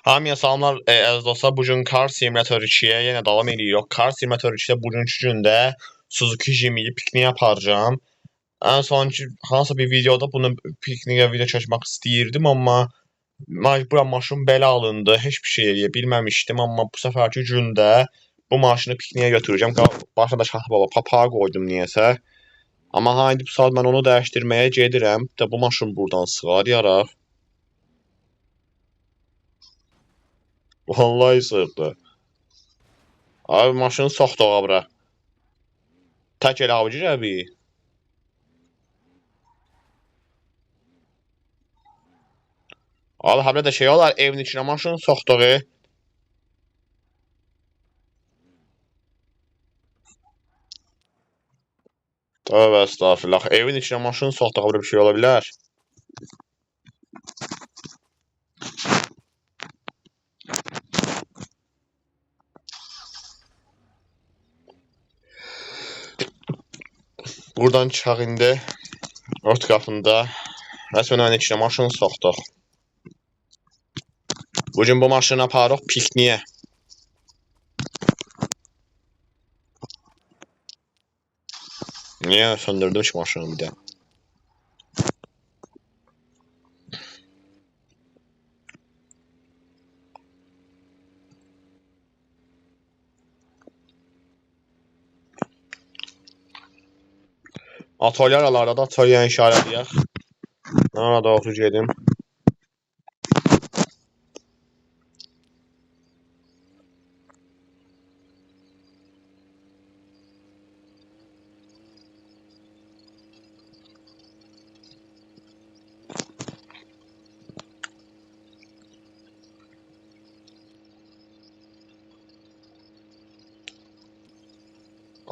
Hamıya salamlar, əziz dostlar. Bu gün Car Simulator 2-yə yenə davam edirik. Car Simulator 2-də bugünkü gündə Suzuki Jimny pikniyə aparacağam. Ən sonki hansısa bir videoda bunu pikniyə video çəkmək istəyirdim, amma məcburen maşın belə alındı. Heç bir şey eləyə bilməmişdim, amma bu səfərki gündə bu maşını pikniyə götürəcəm. Başa da şah baba papağa qoydum niyəsə. Amma haydi bu saat mən onu dəyişdirməyə gedirəm. Bir də bu maşın buradan sığarıyaraq. Vallahi sığdı. Abi maşını soxduq abra. Tək elə avcı abi. Abi həblə də şey olar, evin içinə maşını soxduq. Tövbə estağfurullah. Evin içinə maşını soxduq, abra bir şey ola bilər. Buradan çıxaq indi. Ört qapında. Rəsmən evin içinə maşını soxduq. Bugün bu maşını aparıq pikniyə. Niyə söndürdüm ki maşını bir də? Atölyalarda da atölyə işarələyək. Nara doğru gedim.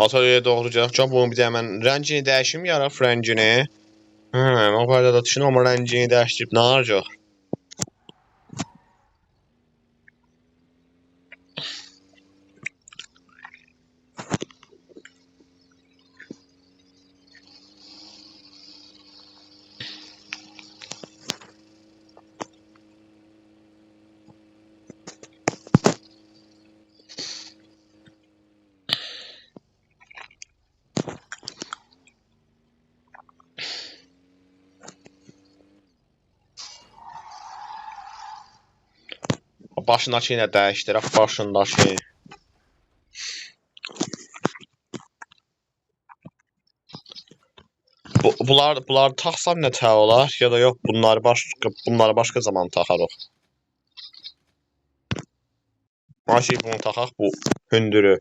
Atölyəyə doğru gedək. Bunu bir də mən rəngini dəyişim yaraq rəngini. O barədə də düşünürəm, amma rəngini dəyişdirib nə olacaq? Başındakı ilə dəyişdirək, başındakı. Bunlar taxsam nə tə olar ya da yox, bunları başqa zaman taxarıq. Maşın bunu taxaq, bu hündürü.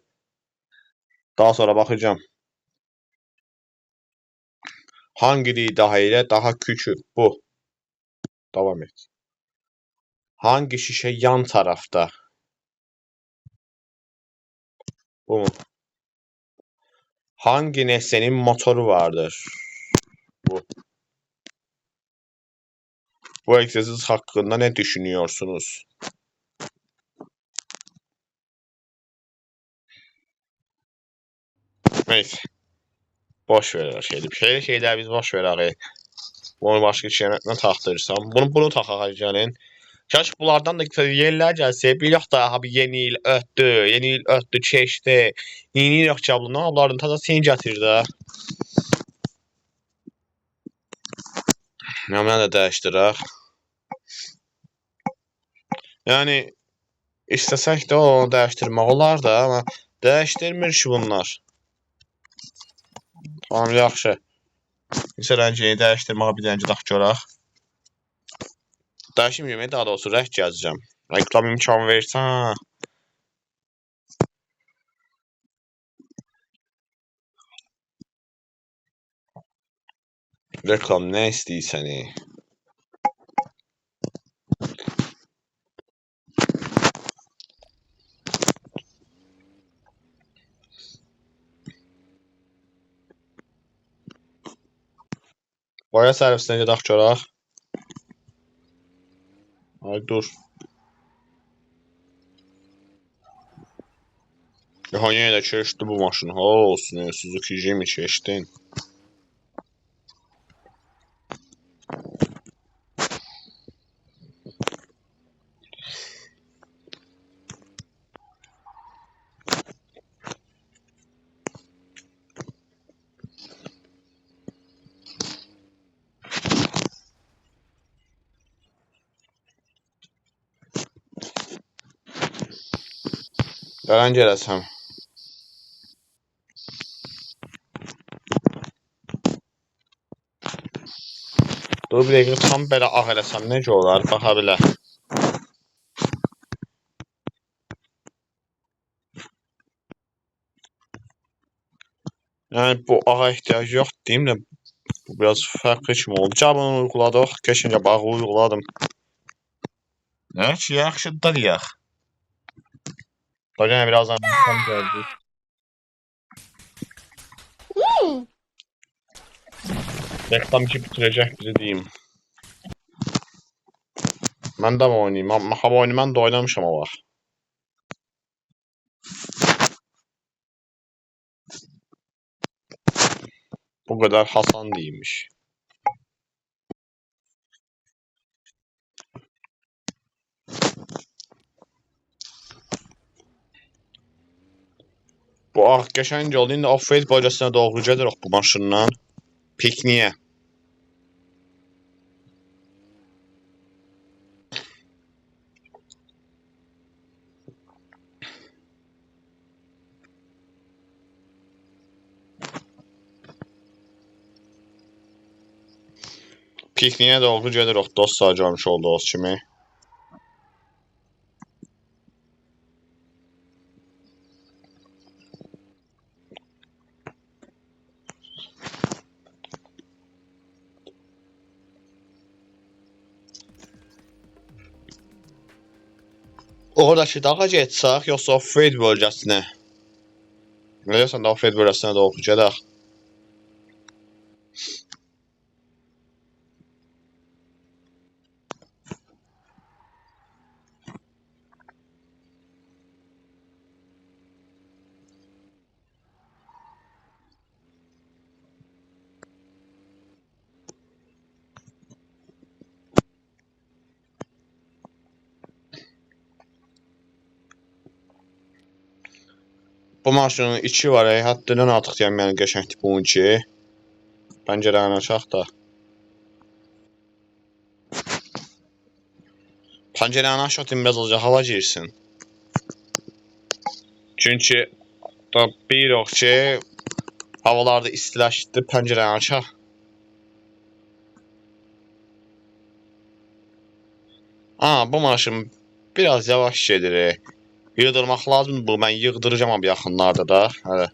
Daha sonra baxacağım. Hangi dairə daha küçük? Bu. Davam et. Hangi şişe yan tarafta? Bu mu? Hangi nesnenin motoru vardır? Bu. Bu egzersiz hakkında ne düşünüyorsunuz? Neyse. Boş ver her şeyi. Şeyler biz boş ver abi. Bunu başka şeylerle taxtırsam. Bunu taxaq gəlin. Kaş bunlardan da yerlər gəlsə, bir yox da abi yeni il ötdü, yeni il ötdü, keçdi. Yeni yox cəbluna, onların taza sen gətir də. Mən də dəyişdirək. Yəni istəsək də onu dəyişdirmək olar da, amma dəyişdirmir ki bunlar. Tamam, yaxşı. Neçə rəngini dəyişdirməyə bir rəngi dax görək. Dəyişməyim, daha doğrusu rəng yazacağım. Reklam imkan versən. Reklam nə istəyirsən? Boya servisinə gedək görək. Ay dur. Yenə də keçdi bu maşın. Ha olsun, Suzuki Jimny keçdin. Gələn gələsəm. Dur bir dəqiqə tam belə ağ eləsəm necə olar? Baxa bilər. Yəni bu ağa ehtiyac yox deyim də bu biraz fərqli kimi oldu. Cabını uyğuladıq. Keçincə bağı uyguladım. Nə ki yaxşıdır deyək. Bax yəni birazdan tam gəldi. Reklam ki bitirəcək bizi deyim. Mən də mi oynayayım? Hava oyunu mən də oynamışam o var. Bu kadar Hasan değilmiş. Bu ağ qəşəng oldu. İndi off-road bölgəsinə doğru gedirik bu maşınla. Pikniyə. Pikniyə doğru gedirik dostlar, görmüş olduğunuz kimi. Oradakı dağa getsək, yoxsa off-road bölgəsinə? Bilirsən də off-road bölgəsinə doğru gedək. Bu maşının içi var, həddindən artıq deyəm, yəni qəşəngdir bununki. Pəncərəni açaq da. Pəncərəni açaq biraz azca hava girsin. Çünki da bilirik ki, havalarda istiləşdi, pəncərəni açaq. Bu maşın biraz yavaş gedir. Yığdırmaq lazımdır bu. Mən yığdıracağam abi yaxınlarda da. Hələ.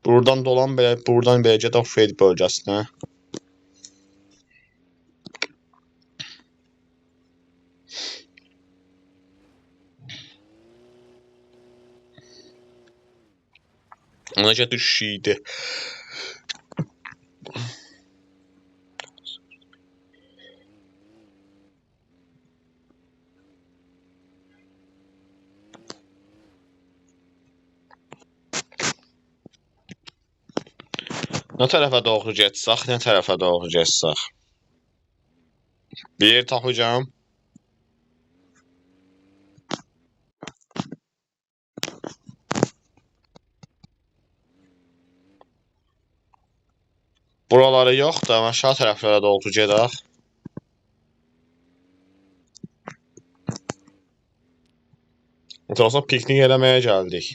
Buradan dolan belə, buradan belə gedək off-road bölgəsinə. Necə düşüydü. Nə tərəfə doğru getsək, nə tərəfə doğru getsək. Bir yer tapacağım. Buraları yox da, aşağı tərəflərə doğru gedək. Məsələn, piknik eləməyə gəldik.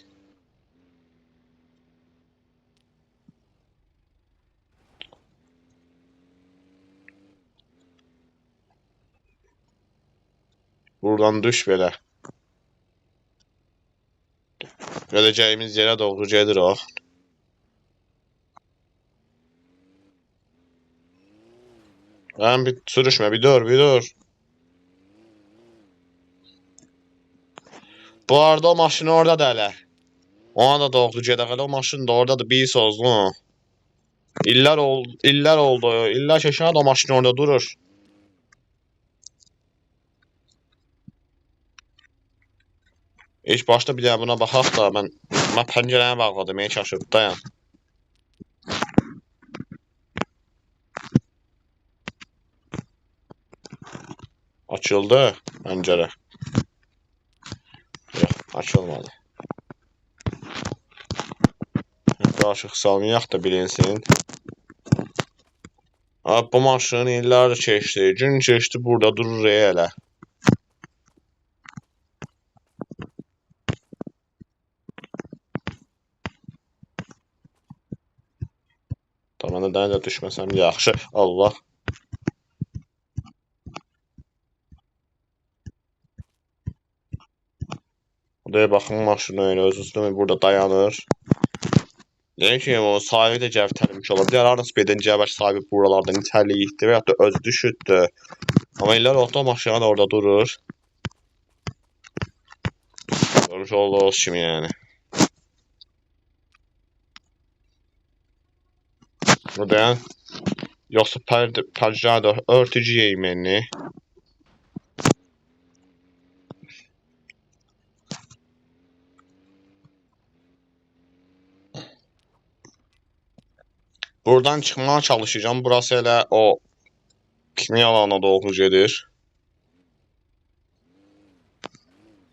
Buradan düş belə. Gedəcəyimiz yerə doğru gedirik. Lan bir sürüşmə, bir dur. Bu arada o maşın orada da hələ. Ona da doğru gedək, hələ o maşın da oradadır, bir sözlü. İllər oldu, illər keçən o maşın orada durur. İlk başta bir də buna baxaq da, mən Mən pəncərəni bağladım, çaşırdı, dayan. Açıldı pəncərə. Yox, açılmadı. Qarışıq salmayaq da bilinsin. Bu maşın illərdir keçdi. Gün keçdi burada durur elə. Tamam, da dənə də düşməsəm yaxşı. Allah. Buraya baxın, maşın öyle öz üstüne burada dayanır. Deyək ki, o sahibi də cəvtərmiş ola bilər. Arası bedən cəvəş sahibi buralardan itəliyikdir və ya da öz düşüddü. Amma illər oldu, maşına da orada durur. Görmüş olduğunuz kimi yəni. Buradan yoxsa pəncərə də örtücü yeyməni. Buradan çıxmağa çalışacağım. Burası elə o piknik alanına doğru gedir.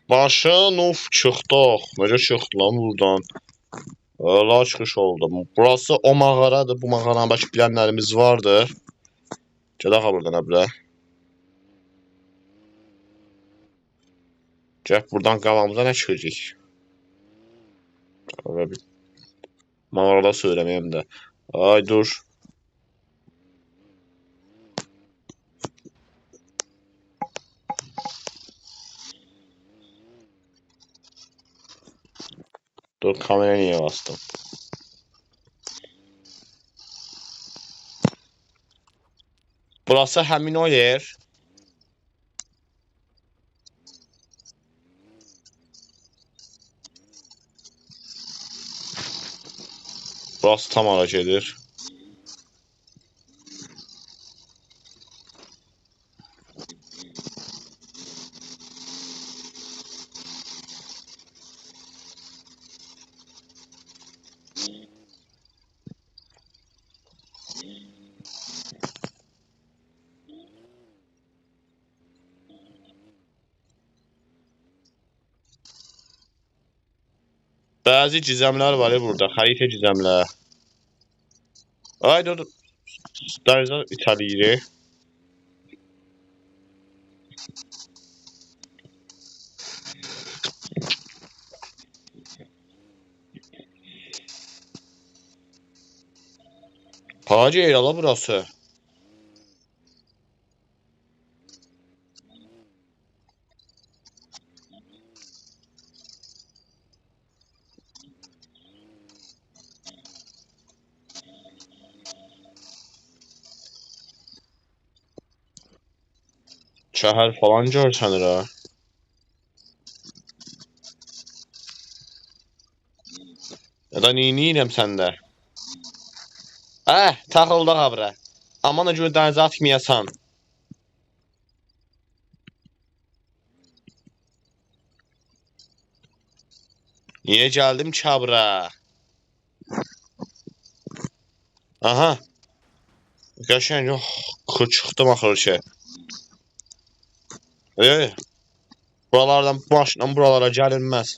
Başın uf çıxdıq. Necə çıxdı lan buradan? Öyle çıxış oldu. Burası o mağaradır. Bu mağaranın başı bilənlərimiz vardır. Gedək ha buradan əbrə. Gəl buradan qabağımıza nə çıxacaq? Mağarada söyləməyəm də. Ay dur. Dur, kameraya niye bastım? Burası həmin o yer. Burası tam ara gedir. Bəzi gizemlər var ya burada. Xəritə gizemlər. Ay dur. Dərəcə itəliyir. Hacı eylə burası. Şəhər falan görsənir ha. Ya da neyniyirəm səndə? Taxıldıq abra. Aman o gün dənizə atmayasan. Niye geldim çabra? Aha. Qəşəng yox. Çıxdım axır ki. Buralardan başla buralara gəlinməz.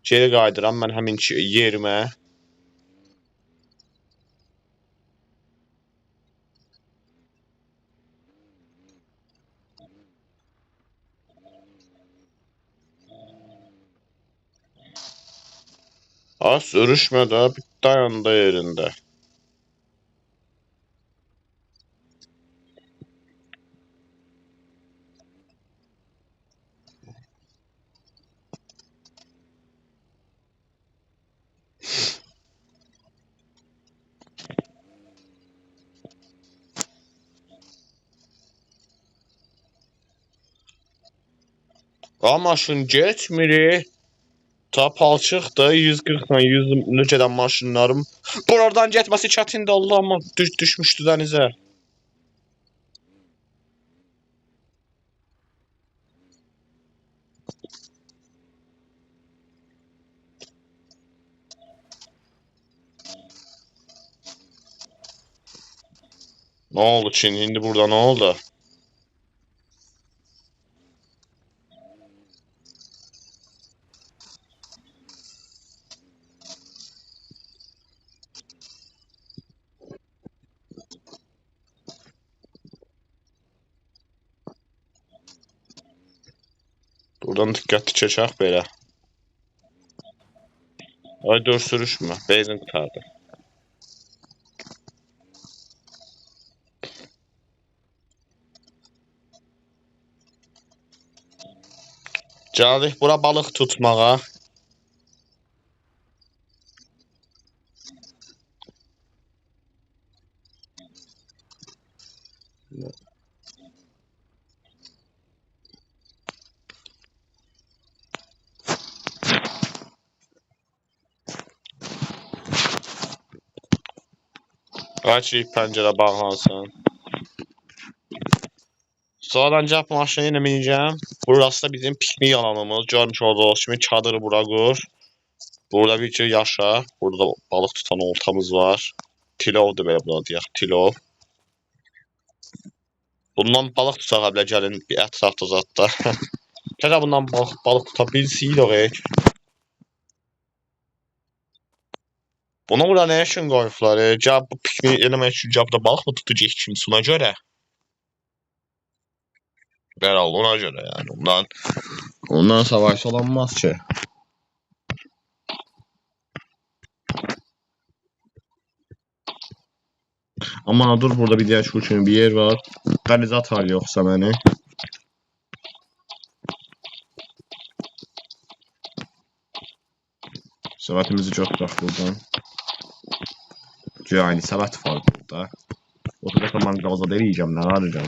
Geri qaydıram mən həmin yerimə. Az sürüşmə də, bir dayandı yerində. Maşın getmir. Ta palçıqdır, 140-la 100 gedən maşınlarım. Buradan getməsi çətindir, Allah, amma düşmüşdü dənizə. Ne oldu Çin? Şimdi burada ne oldu? Buradan dikkatli çəkək belə. Ay dur sürüşmə. Benzin qurtardı. Gəldik bura balıq tutmağa. Açıq pəncərə bağlansın. Sonradan cəb maşını ilə minəcəm. Burası da bizim piknik alanımız. Görmüş olduğunuz kimi çadırı bura qur. Burada bir ki yaşa. Burada da balıq tutan oltamız var. Tilovdur belə buna deyək. Tilov. Bundan balıq tutaq belə gəlin bir ətrafda zatda. Gələ bundan balıq tuta bilsək. Bunu bura nə üçün qoyublar? Gəl bu piknik eləmək üçün gəl burada balıq mı tutacaq kimsə ona görə? Herhalde ona göre yani. Ondan savaş olamaz ki. Ama dur burada bir diğer üçün bir yer var. Kanalizat var yoksa beni. Salatimizi çok bırak buradan. Yani salat var burada. Oturacak mangalda deneyeceğim, ne arayacağım.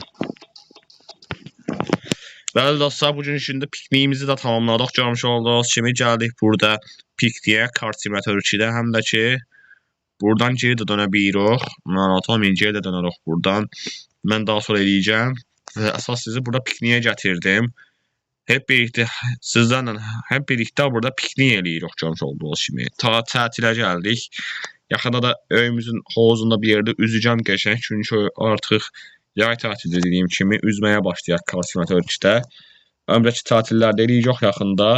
Bəli dostlar, bugün içində pikniyimizi də tamamladıq. Görmüş olduğunuz kimi gəldik burada pikniyə, kart simülatörü 2-də, həm də ki buradan geri də dönə bilirik. Narahat olmayın, geri də dönərik buradan. Mən daha sonra eləyəcəm və əsas sizi burada pikniyə gətirdim. Hep birlikdə sizlərlə hep birlikdə burada piknik eləyirik, görmüş olduğunuz kimi. Tətilə gəldik. Yaxında da öyümüzün hovuzunda bir yerdə üzəcəm qəşəng, çünki artıq yay tatili dediyim kimi üzməyə başlayaq kart simülatörü 2-də. Ömrəki tatillərdə eləyəcək yaxında.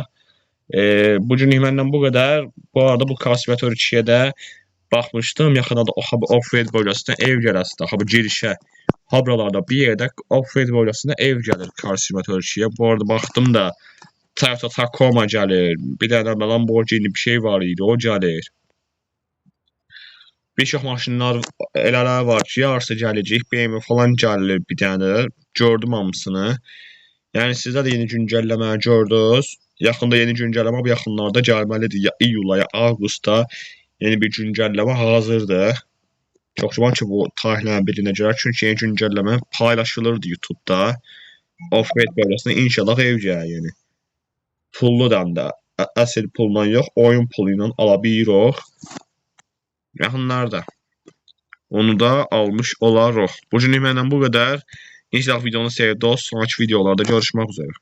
Bugünlük məndən bu qədər. Bu arada bu kart simülatörü 2-yə də baxmışdım. Yaxında da off-road bölgəsində ev gələsində, bu girişə, buralarda bir yerdə off-road bölgəsində ev gəlir kart simülatörü 2-yə. Bu arada baxdım da Toyota Tacoma gəlir. Bir dənə Lamborghini bir şey var idi, o gəlir. Bir çox maşınlar elələr var ki, yarısı gələcək, BMW falan gəlir bir dənə. Gördüm hamısını. Yəni sizdə də yeni güncəlləmə gördünüz. Yaxında yeni güncəlləmə bu yaxınlarda gəlməlidir. Ya iyula, ya avqustda yeni bir güncəlləmə hazırdır. Çox güman ki, bu tarixlərin birinə görə. Çünki yeni güncəlləmə paylaşılırdı YouTube-da. Off-road bölgəsində inşallah ev gəlir yeni. Pulludan da, əsl pulla yox, oyun pulu ilə ala bilirik. Yaxınlarda. Onu da almış olarıq. Bugünlük məndən bu qədər. İnşallah videonu sevdiniz. Sonraki videolarda görüşmək üzrə.